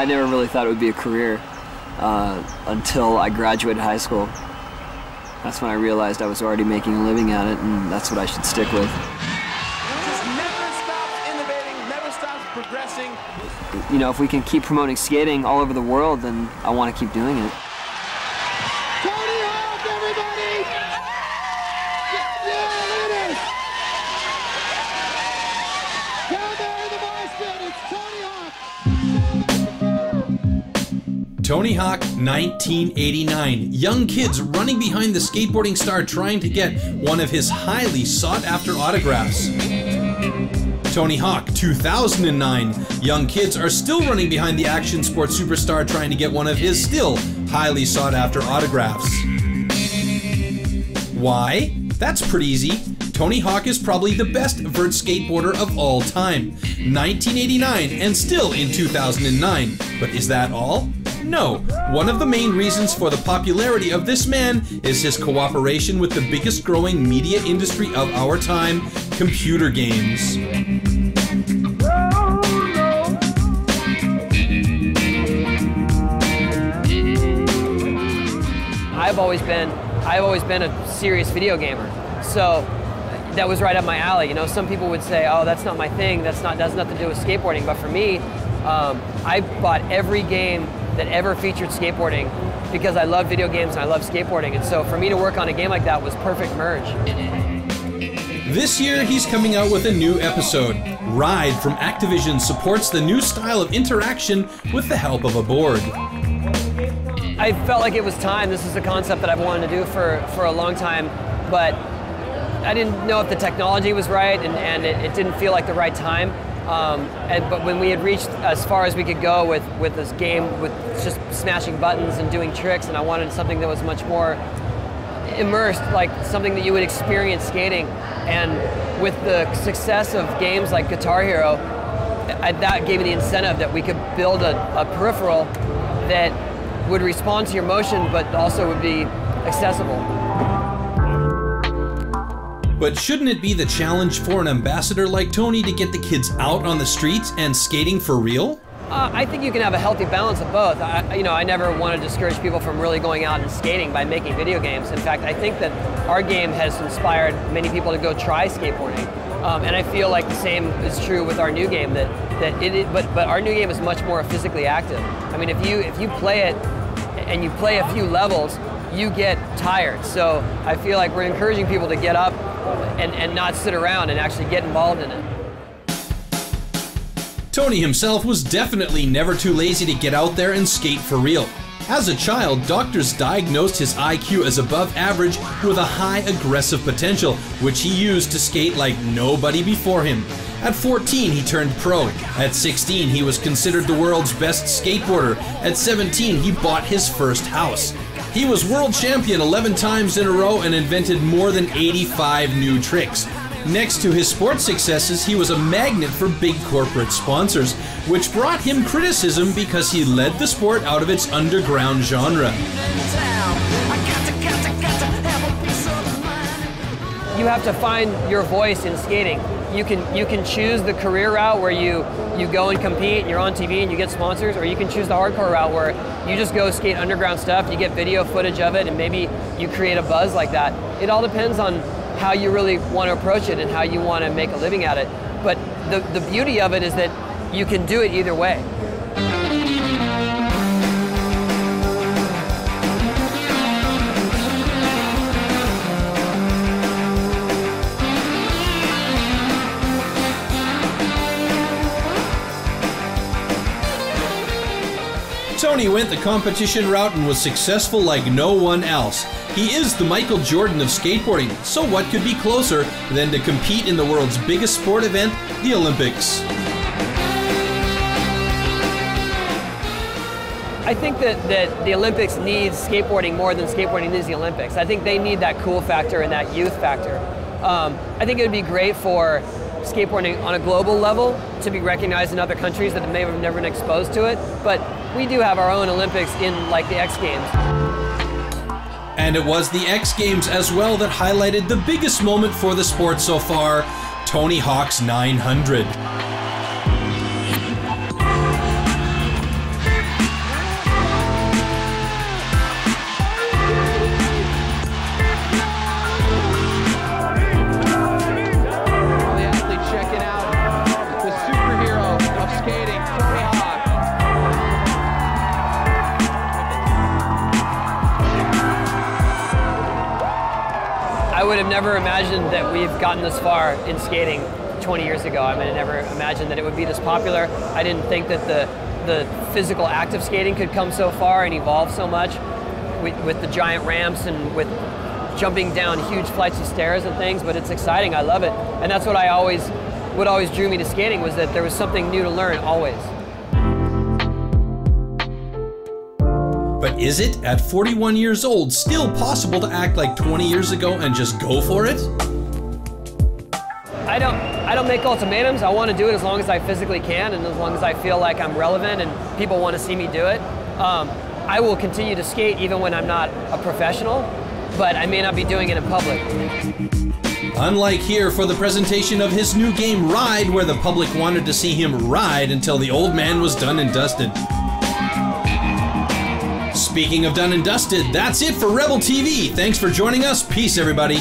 I never really thought it would be a career until I graduated high school. That's when I realized I was already making a living at it, and that's what I should stick with. Just never stops innovating, never stops progressing. You know, if we can keep promoting skating all over the world, then I want to keep doing it. Tony Hawk, everybody! Yeah, look at this! Down there in the mosh pit, it's Tony Hawk! Tony Hawk, 1989. Young kids running behind the skateboarding star trying to get one of his highly sought-after autographs. Tony Hawk, 2009. Young kids are still running behind the action sports superstar trying to get one of his still highly sought-after autographs. Why? That's pretty easy. Tony Hawk is probably the best vert skateboarder of all time. 1989 and still in 2009. But is that all? No. One of the main reasons for the popularity of this man is his cooperation with the biggest growing media industry of our time, computer games. I've always been a serious video gamer, so that was right up my alley. You know, some people would say, "Oh, that's not my thing. That's nothing to do with skateboarding." But for me, I bought every game that ever featured skateboarding because I love video games and I love skateboarding. And so for me to work on a game like that was perfect merge. This year, he's coming out with a new episode. Ride from Activision supports the new style of interaction with the help of a board. I felt like it was time. This is a concept that I've wanted to do for a long time, but I didn't know if the technology was right, and it didn't feel like the right time. But when we had reached as far as we could go with this game, with just smashing buttons and doing tricks, and I wanted something that was much more immersed, like something that you would experience skating. And with the success of games like Guitar Hero, that gave me the incentive that we could build a peripheral that would respond to your motion, but also would be accessible. But shouldn't it be the challenge for an ambassador like Tony to get the kids out on the streets and skating for real? I think you can have a healthy balance of both. I never want to discourage people from really going out and skating by making video games. In fact, I think that our game has inspired many people to go try skateboarding. And I feel like the same is true with our new game. But our new game is much more physically active. I mean, if you play it and you play a few levels, you get tired. So I feel like we're encouraging people to get up and not sit around and actually get involved in it. Tony himself was definitely never too lazy to get out there and skate for real. As a child, doctors diagnosed his IQ as above average with a high aggressive potential, which he used to skate like nobody before him. At 14, he turned pro. At 16, he was considered the world's best skateboarder. At 17, he bought his first house. He was world champion 11 times in a row and invented more than 85 new tricks. Next to his sports successes, he was a magnet for big corporate sponsors, which brought him criticism because he led the sport out of its underground genre. You have to find your voice in skating. You can choose the career route where you go and compete and you're on TV and you get sponsors, or you can choose the hardcore route where you just go skate underground stuff, you get video footage of it, and maybe you create a buzz like that. It all depends on how you really want to approach it and how you want to make a living at it. But the beauty of it is that you can do it either way. Tony went the competition route and was successful like no one else. He is the Michael Jordan of skateboarding, so what could be closer than to compete in the world's biggest sport event, the Olympics? I think that the Olympics needs skateboarding more than skateboarding needs the Olympics. I think they need that cool factor and that youth factor. I think it would be great for skateboarding on a global level to be recognized in other countries that may have never been exposed to it, but we do have our own Olympics in like the X Games. And it was the X Games as well that highlighted the biggest moment for the sport so far, Tony Hawk's 900. have never imagined that we've gotten this far in skating 20 years ago. I mean, I never imagined that it would be this popular. I didn't think that the physical act of skating could come so far and evolve so much with the giant ramps and with jumping down huge flights of stairs and things, but it's exciting. I love it. And that's what always drew me to skating, was that there was something new to learn always. But is it, at 41 years old, still possible to act like 20 years ago and just go for it? I don't make ultimatums. I want to do it as long as I physically can and as long as I feel like I'm relevant and people want to see me do it. I will continue to skate even when I'm not a professional, but I may not be doing it in public. Unlike here for the presentation of his new game Ride, where the public wanted to see him ride until the old man was done and dusted. Speaking of done and dusted, that's it for Rebel TV. Thanks for joining us. Peace, everybody.